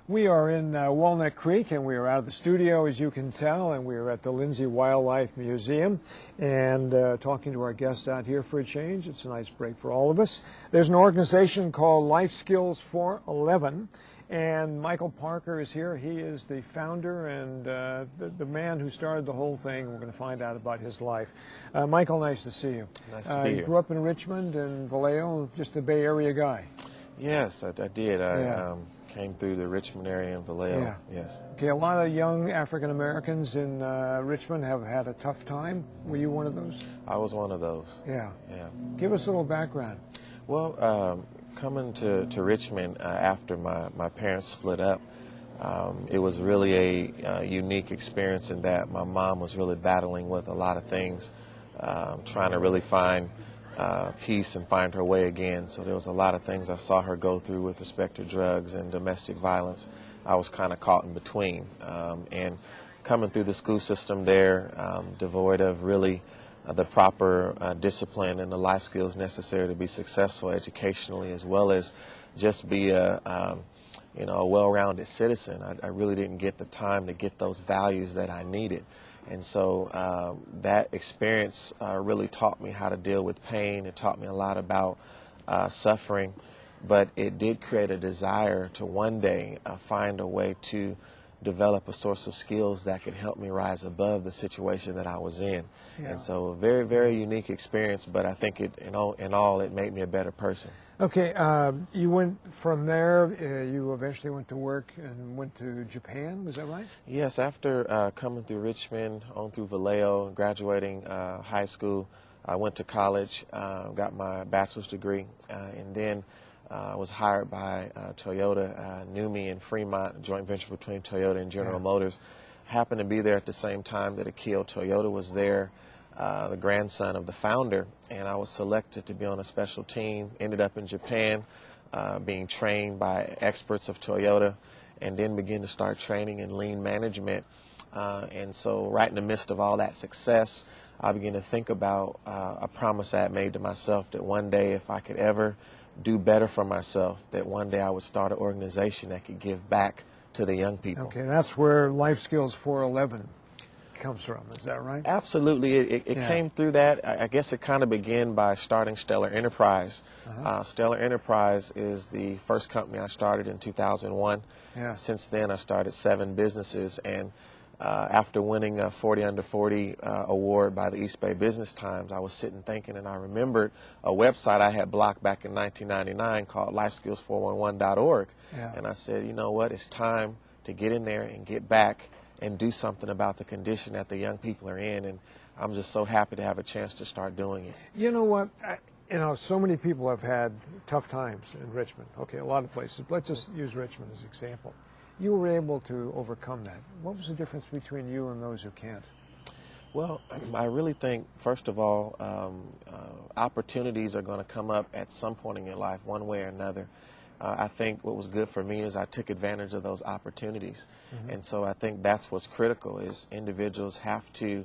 We are in Walnut Creek, and we are out of the studio, as you can tell, and we are at the Lindsay Wildlife Museum and talking to our guests out here for a change. It's a nice break for all of us. There's an organization called Lifeskills411, and Michael Parker is here. He is the founder and the man who started the whole thing. We're going to find out about his life. Michael, nice to see you. Nice to be here. You grew up in Richmond and Vallejo, just a Bay Area guy. Yes, I did. I came through the Richmond area in Vallejo. Yeah. Yes. Okay, a lot of young African Americans in Richmond have had a tough time. Were you one of those? I was one of those. Yeah. Yeah. Give us a little background. Well, coming to Richmond after my parents split up, it was really a unique experience in that my mom was really battling with a lot of things, trying to really find peace and find her way again. So there was a lot of things I saw her go through with respect to drugs and domestic violence. I was kind of caught in between. And coming through the school system there, devoid of really the proper discipline and the life skills necessary to be successful educationally, as well as just be a well-rounded citizen. I really didn't get the time to get those values that I needed. And so that experience really taught me how to deal with pain. It taught me a lot about suffering, but it did create a desire to one day find a way to develop a source of skills that could help me rise above the situation that I was in. Yeah. And so a very, very unique experience, but I think in all, it made me a better person. Okay, you went from there, you eventually went to work and went to Japan, was that right? Yes, after coming through Richmond, on through Vallejo, graduating high school, I went to college, got my bachelor's degree, and then was hired by Toyota, knew me in Fremont, a joint venture between Toyota and General Motors. Happened to be there at the same time that Akio Toyoda was there, the grandson of the founder, and I was selected to be on a special team. Ended up in Japan, being trained by experts of Toyota, and then began to start training in lean management. And so right in the midst of all that success, I began to think about a promise I had made to myself that one day, if I could ever do better for myself, that one day I would start an organization that could give back to the young people. Okay, that's where Lifeskills411 comes from, is that right? Absolutely. It came through that. I guess it kind of began by starting Stellar Enterprise. Stellar Enterprise is the first company I started in 2001. Yeah. Since then, I started 7 businesses, and after winning a 40 Under 40 award by the East Bay Business Times, I was sitting thinking, and I remembered a website I had blocked back in 1999 called Lifeskills411.org. Yeah. And I said, you know what, it's time to get in there and get back and do something about the condition that the young people are in, and I'm just so happy to have a chance to start doing it. You know what, so many people have had tough times in Richmond. Okay, a lot of places. Let's just use Richmond as an example. You were able to overcome that. What was the difference between you and those who can't? Well, I really think, first of all, opportunities are going to come up at some point in your life, one way or another. I think what was good for me is I took advantage of those opportunities. And so I think that's what's critical, is individuals have to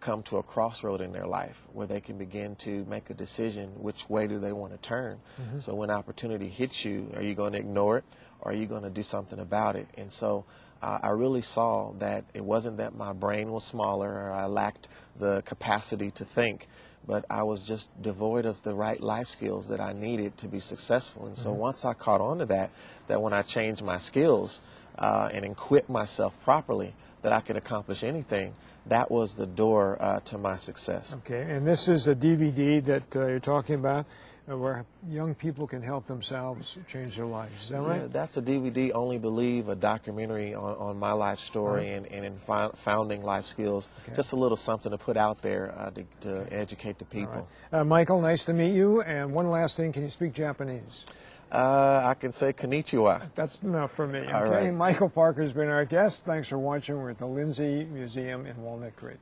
come to a crossroad in their life where they can begin to make a decision, which way do they want to turn. So when opportunity hits you, are you going to ignore it, or are you going to do something about it? And so I really saw that it wasn't that my brain was smaller or I lacked the capacity to think, but I was just devoid of the right life skills that I needed to be successful. And so once I caught on to that when I changed my skills and equipped myself properly, that I could accomplish anything, that was the door to my success. Okay, and this is a DVD that you're talking about where young people can help themselves change their lives. Is that right? Yeah, that's a DVD, Only Believe, a documentary on my life story and in founding Life Skills. Okay. Just a little something to put out there to educate the people. Right. Michael, nice to meet you. And one last thing, can you speak Japanese? I can say konnichiwa. That's enough for me. Okay, all right. Michael Parker's been our guest. Thanks for watching. We're at the Lindsay Museum in Walnut Creek.